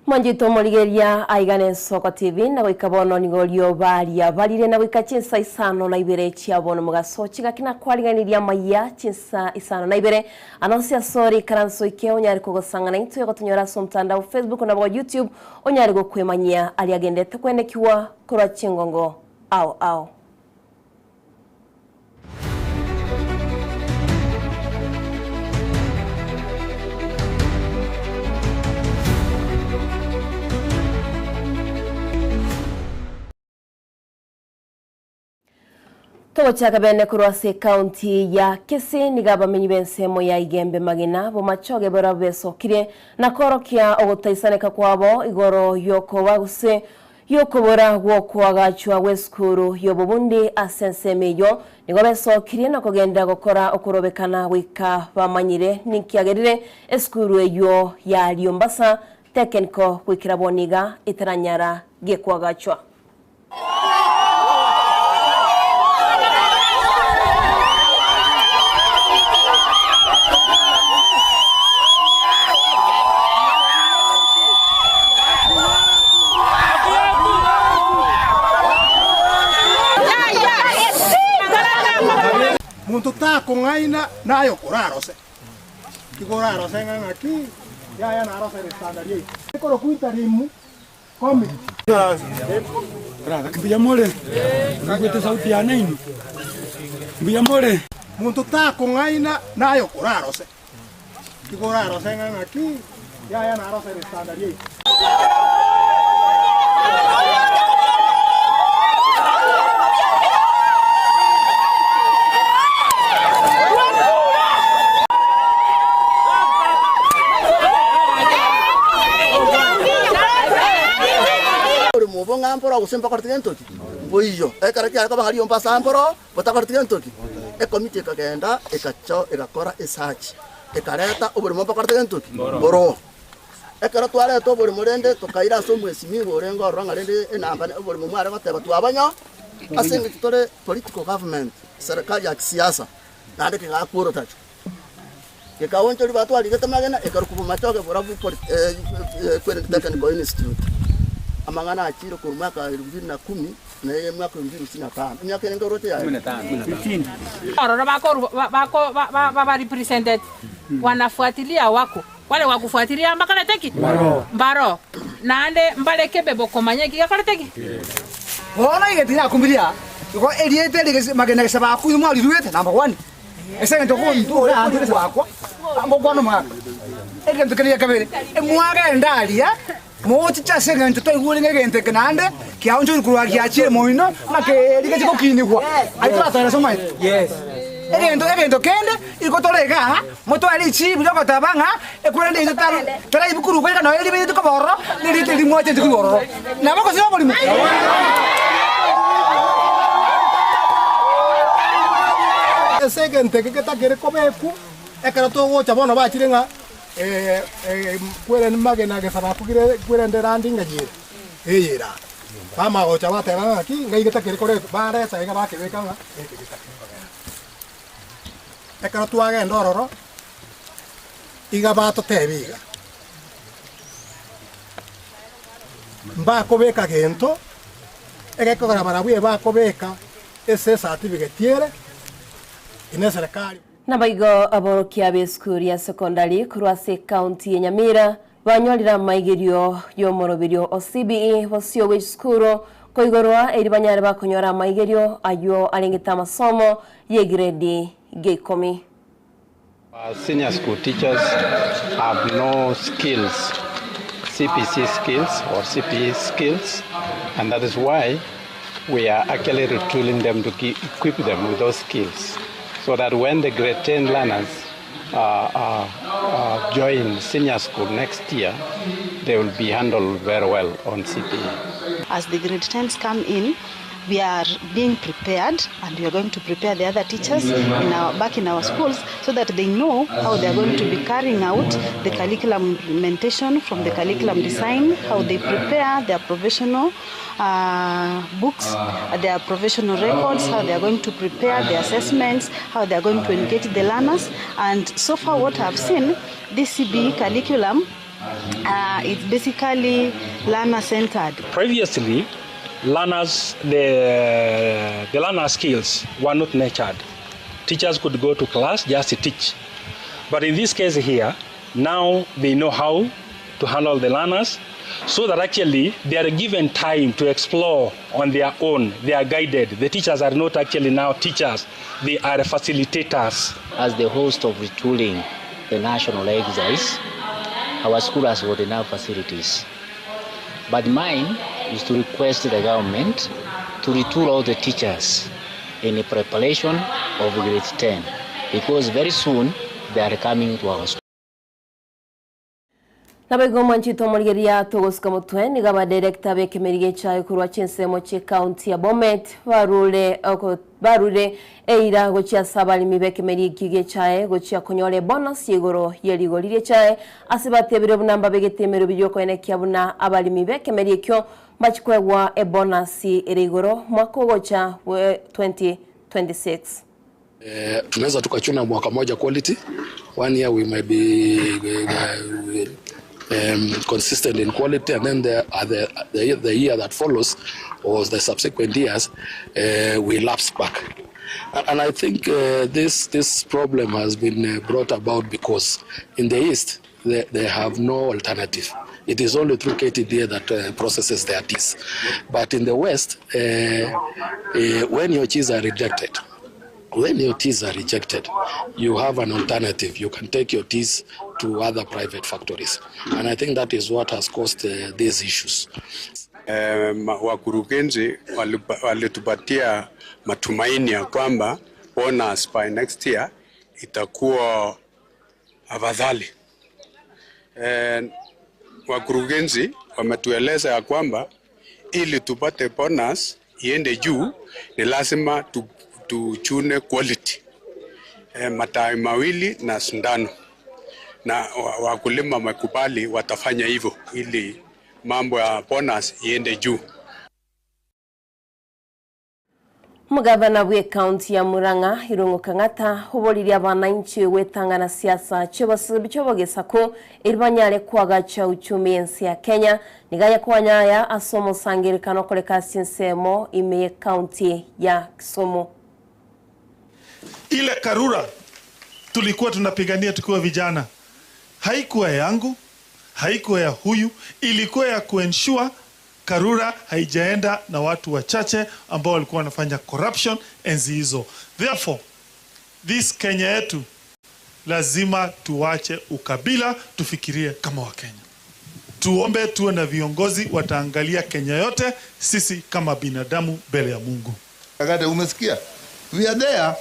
Mwanjito moligeria aigane Soko TV na wikabono nigolio baria balire na wika Chinsa isano na ibere chiabono mugaso chigakina kwaliganiria Amayia Chinsa isano na ibere anonsia sori karanso ikeo nyari kugosangana into yogotunyora so mtandao Facebook na bwa YouTube onyari gokwemanyia ali agendete kwenekiwa kora chingongo au Tochaka bene kurwase county ya Kisi nigaba menyibensemo ya igembe magina bo machoge bora besokire na korokia ogotaisaneka kwabo igoro yoko waguse yoko bora gwokwagachwa weskuru yobobundi asensemeyo nigobe sokire na kogenda gokora okurobekana wika bamanyire nikiagerire eskuru eyo ya Liombasa tekenko wikiraboniga itaranyara gekwagachwa Muntu ta kongaina nayo korarose. Kikorarose ngaki ya na arose standard yi. Koro kuita rimu komi. Mbia mole. Ngwete sauti ya nini? Mbia mole. Muntu ta kongaina nayo korarose. Kikorarose ngaki ya na arose standard yi. Bonga amporo usempa kartigentoki boiyo ekaraki akaba hari ompasa amporo bota kartigentoki komite kagenda ekacho egakora research ekareta oburimo mpa kartigentoki boro ekara twale to buri murende tokaira so mwesimi borengo rangarende enamba buri mu mware bateba twabanyo asinga kitore political government serikali ya kisiasa nande kigakuro tacho kikawoncho libatu aligetamagena ekarukubu machoke borabu kwene technical institute amangana achiro kwa mwaka 2010 na yeye mwaka 2025 miaka ndio rote ya 15 ororo bako represented wanafuatilia wale wakufuatilia mbakala teki mbaro naande mbaleke bebo komanyeki yakala teki Ona igetira kumbiria ko eliete ligese magena gesaba ku mu ali ruete number 1 ese ndo ko ndo ya ndo gesaba ko ambo kono mwaka ege tukeli kabere mwaka ndalia Mochi chasenga ntoto igulenge gente kanande kiaunjo kurwa kiachire moino make lige chiko kinigwa aitrata na soma yes ego kende ikotorega moto ali chi biloko tabanga ekurende itaro tara ibukuru kweka no eli bitu koboro ni limoje ndikuboro na bako sio bolimu Esegente que takere kobeku ekara to wocha bono bachirenga kwere magena ke sababu kwere nderandi ngajire eyira kama ocha batera aki ngaigeta kere kore bare sa ega bakebeka nga ekara tuage ndororo iga bato tebiga mbakobeka gento egeko gara barabwe bakobeka ese certificate tiere ine serikali Nabaigo aborokia beskuri ya sekondari kurwase county ya Nyamira banyolira maigerio yomorobirio OCBE bosio weskuro koigorwa eri banyare bakonyora maigerio ayo alengeta masomo ye grade G10. Senior school teachers have no skills, CPC skills or CPE skills, and that is why we are actually retooling them to equip them with those skills, so that when the grade 10 learners join senior school next year, they will be handled very well on CPE. As the grade 10s come in, we are being prepared, and we are going to prepare the other teachers back in our schools so that they know how they are going to be carrying out the curriculum implementation, from the curriculum design, how they prepare their professional books, their professional records, how they are going to prepare the assessments, how they are going to engage the learners. And so far what I've seen, this CBE curriculum It's basically learner-centered. Previously, the learner skills were not nurtured. Teachers could go to class just to teach. But in this case here, now they know how to handle the learners, so that actually they are given time to explore on their own. They are guided. The teachers are not actually now teachers, they are facilitators. As the host of retooling the national exercise, our school has got enough facilities. But mine is to request the government to retool all the teachers in the preparation of grade 10, because very soon they are coming to our school. Nabego manchito murigeria togosika mutwe nigaba director bekemerige chayo kurwa Chinsa che county ya Bomet barure eira gochia sabali mibekemerige kige chaye gochia konyole bonus yegoro yeligolire chaye asibatebire bunamba begetemero bijoko enekia buna abali mibekemerige kyo bachikwegwa e bonus erigoro mwako gocha 2026. Tunaweza tukachuna mwaka moja quality. 1 year we might be consistent in quality, and then the year that follows or the subsequent years we lapse back. And I think this problem has been brought about because in the East they have no alternative. It is only through KTDA that processes their teas. But in the West, when your teas are rejected, you have an alternative. You can take your teas to other private factories. And I think that is what has caused these issues. Wakurugenzi walitupatia matumaini ya kwamba bonus by next year itakuwa afadhali. Wakurugenzi wametueleza ya kwamba ili tupate bonus iende juu ni lazima tuchune quality, matawi mawili na sindano, na wakulima wamekubali watafanya hivyo ili mambo ya bonus iende juu. Mugavana we county ya Muranga Irungu Kangata huboliri abananchi wetangana siasa chobogesa ko iribanyare kwagacha uchumi ensi ya Kenya nigaya kwanyaya asomo sangirikano koleka sinsemo ime county ya Kisumu. Ile Karura tulikuwa tunapigania tukiwa vijana haikuwa yangu, haikuwa ya huyu, ilikuwa ya kuensure Karura haijaenda na watu wachache ambao walikuwa wanafanya corruption enzi hizo. Therefore, this Kenya yetu lazima tuwache ukabila, tufikirie kama Wakenya. Tuombe tuwe na viongozi wataangalia Kenya yote sisi kama binadamu mbele ya Mungu. Kagada umesikia? We are there,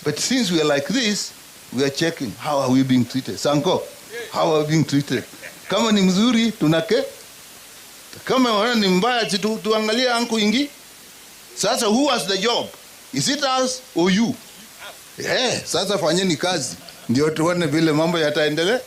but since we are like this, we are checking how are we being treated. Sanko, how are we being treated? Kama ni mzuri tunake, kama wana ni mbaya tuangalia anko ingi. Sasa who has the job? Is it us or you? Sasa fanyeni kazi ndio tuone vile mambo yataendelea.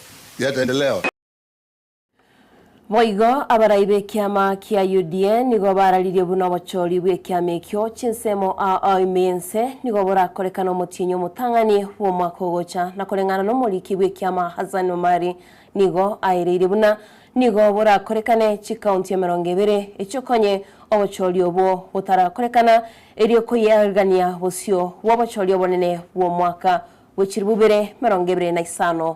Boigo abaraibe kiama kia UDN nigo baralirie buno bachori bwe kiama kyo Chinsemo imense nigo borakorekana mutinyo mutangani wo makogocha nakolengana no muliki bwe kiama Hazano Mari nigo airire buna nigo borakorekane chikaunti ya 20 echokonye obachori obo butarakorekana eriyo kuyagania bosio wabachori obonene wo mwaka wechiribubere 2025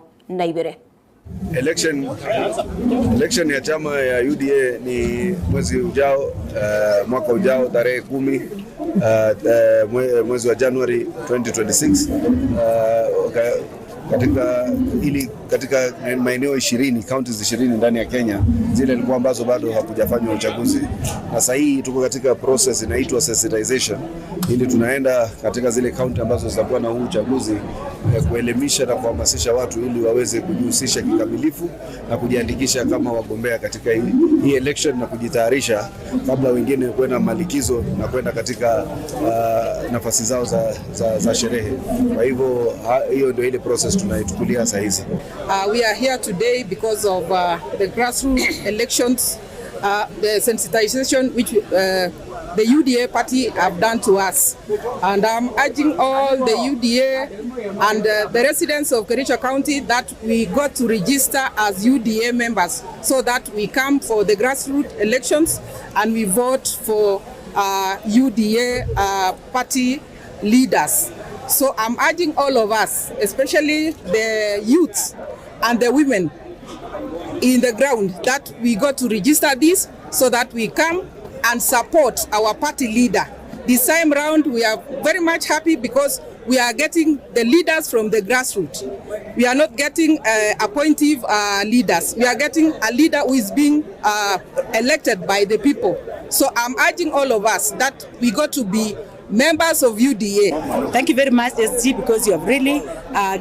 Election ya chama ya UDA ni mwezi ujao, mwaka ujao tarehe 10 mwezi wa Januari 2026. Katika maeneo 20 counties 20 ndani ya Kenya, zile zilikuwa ambazo bado hakujafanywa uchaguzi, na sasa hii tuko katika process inaitwa sensitization, ili tunaenda katika zile county ambazo zitakuwa na huu uchaguzi kuelimisha na kuhamasisha watu ili waweze kujihusisha kikamilifu na kujiandikisha kama wagombea katika hii election na kujitayarisha kabla wengine kwenda malikizo na kwenda katika nafasi zao za sherehe. Kwa hivyo hiyo ndio ile process tunaichukulia sasa hizi. We are here today because of the grassroots elections, the sensitization which the UDA party have done to us. And I'm urging all the UDA and the residents of Kericho County that we got to register as UDA members so that we come for the grassroots elections and we vote for UDA party leaders. So I'm urging all of us, especially the youth and the women in the ground, that we got to register this so that we come and support our party leader. This time round, we are very much happy because we are getting the leaders from the grassroots. We are not getting appointive leaders. We are getting a leader who is being elected by the people. So I'm urging all of us that we got to be members of UDA. Thank you very much, SG, because you have really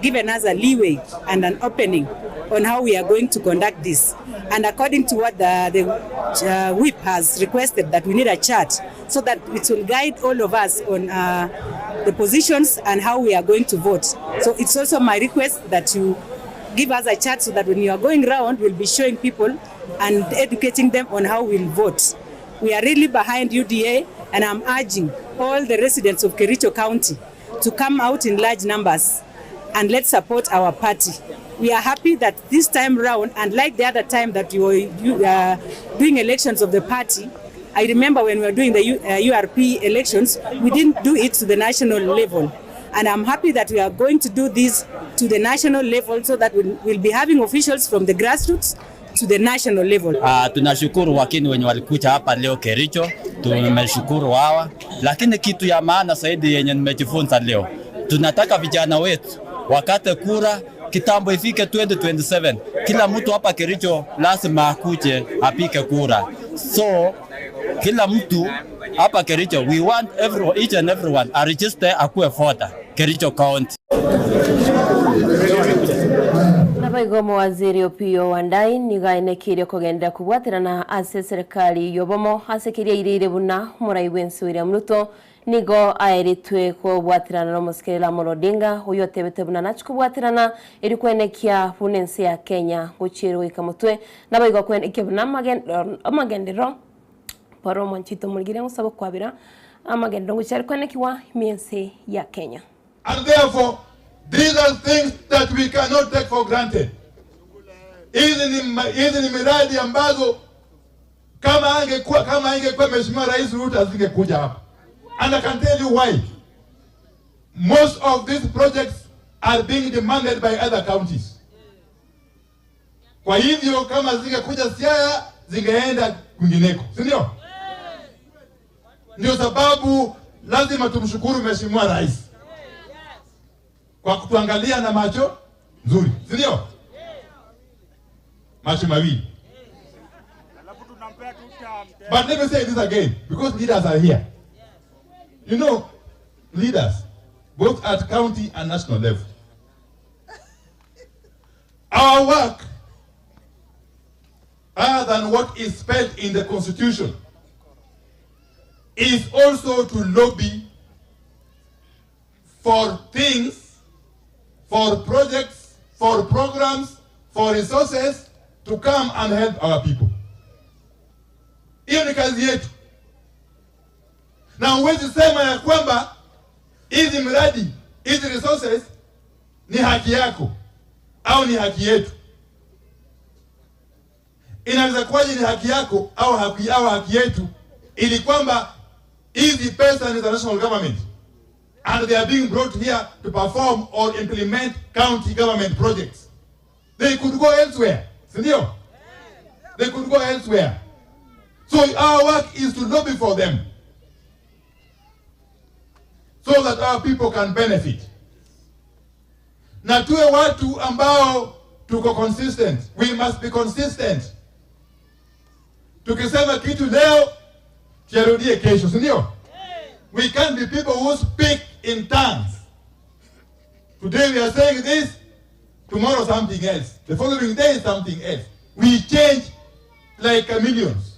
given us a leeway and an opening on how we are going to conduct this. And according to what the whip has requested, that we need a chart so that it will guide all of us on the positions and how we are going to vote. So it's also my request that you give us a chart so that when you are going around, we'll be showing people and educating them on how we'll vote. We are really behind UDA, and I'm urging all the residents of Kericho County to come out in large numbers and let's support our party. We are happy that this time round, and like the other time that you were doing elections of the party, I remember when we were doing the URP elections, we didn't do it to the national level. And I'm happy that we are going to do this to the national level so that we'll be having officials from the grassroots to the national level. Tunashukuru wakini wenye walikuja hapa leo Kericho, tumeshukuru hawa. Lakini kitu ya maana zaidi yenye nimejifunza leo, tunataka vijana wetu wakate kura kitambo ifike 2027. Kila mtu hapa Kericho lazima akuje apike kura. So kila mtu hapa Kericho, we want each and everyone a register akuwe voter Kericho County. Nabaigomo waziri Opiyo Wandayi nigainekire kugenda kubwatirana ase serikali yobomo asekiria irire buna murai wensi William Ruto nigo aeritwe kubwatirana no musikirira Molodinga uyo tebete buna nachi kubwatirana iri kwenekia bunensi ya Kenya guchirwe ikamutwe nabaigo kwenekia buna amagendero paro monchito mulgire ngusabo kwabira amagendero guchari kwenekiwa miensi ya Kenya. And therefore these are things that we cannot take for granted. Hizi ni miradi ambazo kama angekuwa Mheshimiwa Rais Ruto asingekuja hapa. And I can tell you why. Most of these projects are being demanded by other counties. Kwa hivyo kama zingekuja Siaya zingeenda kwingineko, si ndio? Ndio sababu lazima tumshukuru Mheshimiwa Rais kwa kutuangalia na macho nzuri, si ndio? Macho mawili. But let me say this again, because leaders are here. You know, leaders, both at county and national level. Our work, other than what is spelled in the Constitution, is also to lobby for things, for projects, for programs, for resources to come and help our people. Hiyo ni kazi yetu. Na huwezi sema ya kwamba hizi miradi, hizi resources ni haki yako au ni haki yetu. Inaweza kuwaje ni haki yako au haki yetu ili kwamba hizi pesa ni za national government and they are being brought here to perform or implement county government projects. They could go elsewhere. Sindio? They could go elsewhere. So our work is to lobby for them so that our people can benefit. Na tuwe watu ambao tuko consistent. We must be consistent. Tukisema kitu leo, tujarudie kesho, sindio? We can't be people who speak in tongues. Today we are saying this, tomorrow something else. The following day something else. We change like chameleons.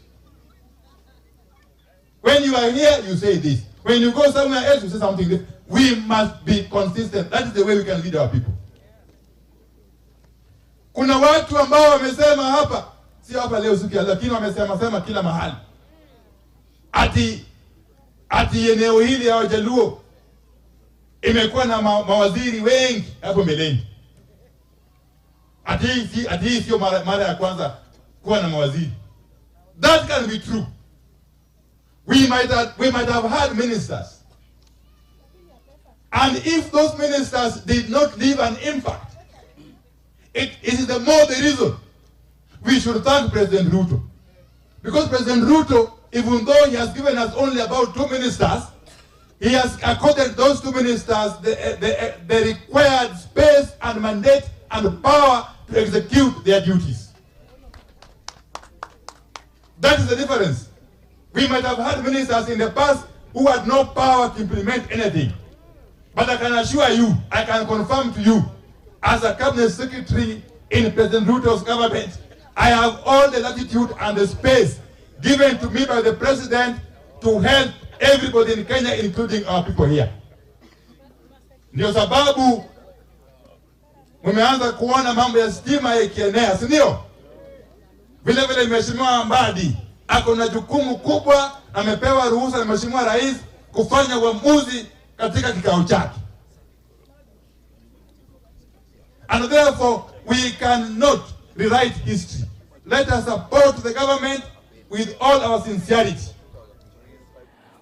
When you are here, you say this. When you go somewhere else, you say something different. We must be consistent. That is the way we can lead our people. Kuna watu ambao wamesema hapa, si hapa leo siku ya lakini wamesema kila mahali. Ati ati eneo hili ya Wajaluo imekuwa na mawaziri wengi hapo mbeleni. Ati hii sio mara ya kwanza kuwa na mawaziri. That can be true. We might have had ministers. And if those ministers did not leave an impact, it is the more the reason we should thank President Ruto. Because President Ruto, even though he has given us only about 2 ministers, he has accorded those 2 ministers the required space and mandate and power to execute their duties. That is the difference. We might have had ministers in the past who had no power to implement anything. But I can assure you, I can confirm to you, as a cabinet secretary in President Ruto's government, I have all the latitude and the space given to me by the president to help everybody in Kenya, including our people here. Ndio sababu mumeanza kuona mambo ya stima yakienea, si ndio? Vile vile Mheshimiwa Mbadi ako na jukumu kubwa, amepewa ruhusa na Mheshimiwa Rais kufanya uamuzi katika kikao chake. And therefore we cannot rewrite history. Let us support the government with all our sincerity.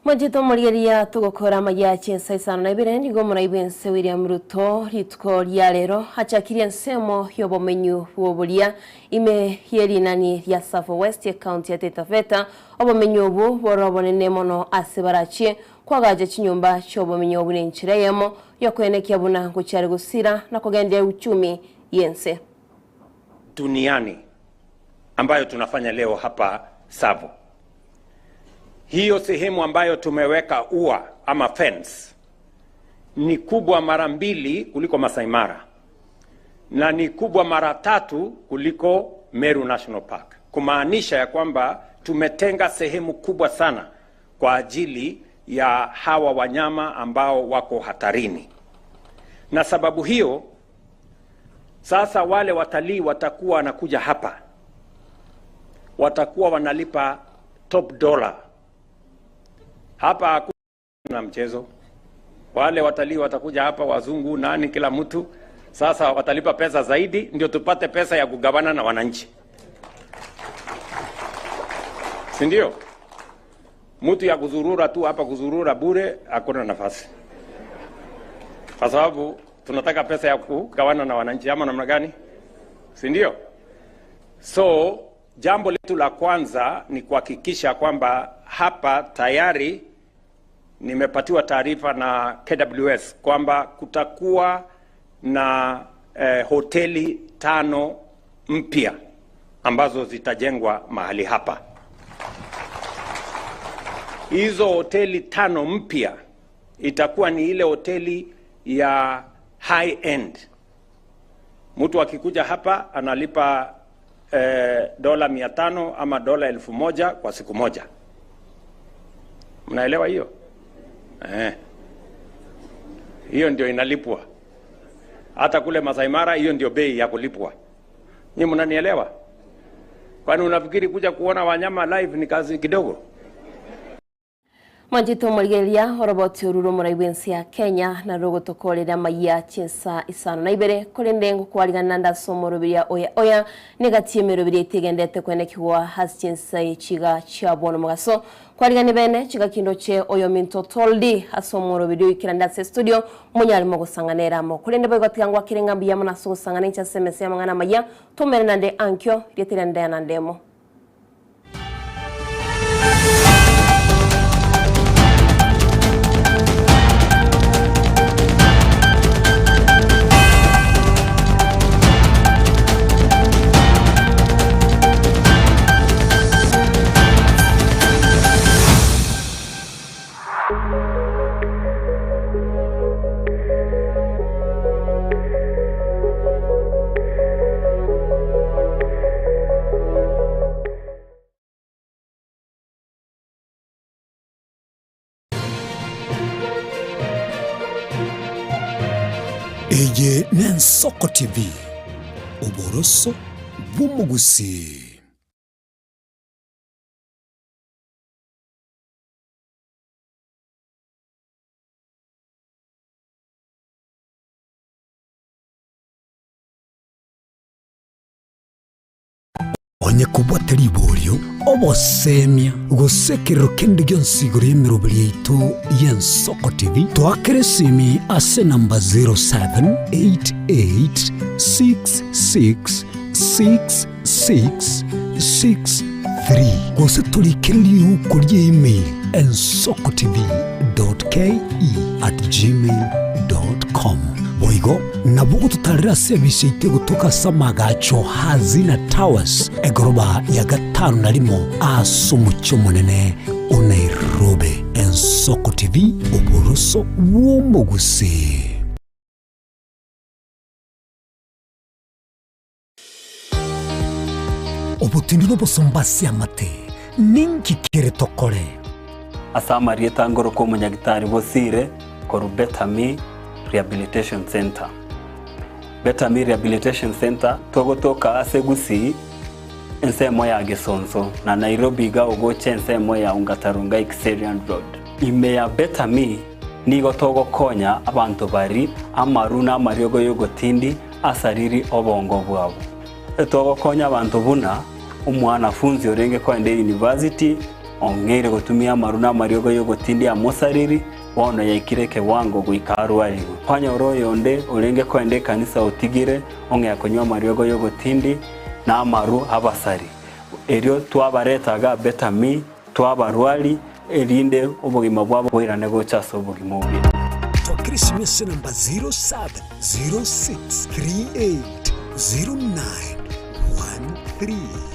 Mwajito murigeria tugukora Amayia Chinsa isano na ibere nigo muraibense William Ruto ritko lya lero hachakiria nsemo yobomenyu bwobulia ime yeri nani ya Savo West ya county ya Taita Taveta obomenyu obu borobonene mono asebarachi kwagaje chinyumba chobomenyu obu nenchireyemo yokwenekia buna guchari gusira na kugendea uchumi yense duniani ambayo tunafanya leo hapa Savo. Hiyo sehemu ambayo tumeweka ua ama fence ni kubwa mara 2 kuliko Masai Mara na ni kubwa mara 3 kuliko Meru National Park. Kumaanisha ya kwamba tumetenga sehemu kubwa sana kwa ajili ya hawa wanyama ambao wako hatarini. Na sababu hiyo sasa wale watalii watakuwa wanakuja hapa, watakuwa wanalipa top dollar. Hapa hakuna mchezo. Wale watalii watakuja hapa, wazungu nani kila mtu, sasa watalipa pesa zaidi ndio tupate pesa ya kugawana na wananchi. Si ndio? Mtu ya kuzurura tu hapa, kuzurura bure, hakuna nafasi. Kwa sababu tunataka pesa ya kugawana na wananchi, ama namna gani? Si ndio? So jambo letu la kwanza ni kuhakikisha kwamba hapa tayari nimepatiwa taarifa na KWS kwamba kutakuwa na hoteli 5 mpya ambazo zitajengwa mahali hapa. Hizo hoteli 5 mpya itakuwa ni ile hoteli ya high end. Mtu akikuja hapa analipa $500 ama $1,000 kwa siku moja. Mnaelewa hiyo? Hiyo ndio inalipwa. Hata kule Masai Mara hiyo ndio bei ya kulipwa. Nyinyi mnanielewa? Kwani unafikiri kuja kuona wanyama live ni kazi kidogo? Mwajito murigeria oroboti ururo muraibense ya Kenya na rogo tokorera Amayia Chinsa isano na ibere kolendengo kwarigana ndasomo rubiria oya negatie merubiri itegendete kwenekiwa has Chinsa ichiga chabono mugaso kwarigana bene chiga kindoche oyo minto toldi asomo rubiri ikiranda se studio munyali mo gusanganera mo kolende boy gotangwa kirenga biya muna so gusangana cha semese amangana Amayia tomere nande ankyo yetiranda nandemo. Eje Nensoko TV Uboroso bw'umugusi. onye kubwateri iborio obosemia gusekero kende gyonsigoro y'emiroberi yaitu y'Ensoko TV twakere simi ase namba 0788666663 gose tulikeririe kuri email ensokotv.ke@gmail.com boigo nabugo tutarira service ite gutuka samagacho hazina towers egoroba ya 5 asumucho munene Nairobi. Ensoko TV uboroso bw'omugusi. Obutindi n'obusumbasi amate ninki kere tokore asamari etangoro ko munyagitari bosire koru Betami Rehabilitation Center. Betami Rehabilitation Center togotoka asegusi ensemo ya Gesonso na Nairobi ga ogoche ensemo ya Ungatarunga Xerian Road. Ime ya Betami nigo togokonya abantu bari amaruna amariogo yogotindi asariri obongo bwabo. Togokonya abantu buna umwana funzi orenge kwende university ongere gutumia maruna amariogo yogotindi amosariri wono yaikireke wango guikarwariwe kwanya oroyonde orenge kwende kanisa otigire onge yakonywa mariogo yogotindi na amaru abasari erio twabaretaga Betami twabarwali erinde obugima bwabo bwirane gochaso obugima obi twakirishimese namba 0706380913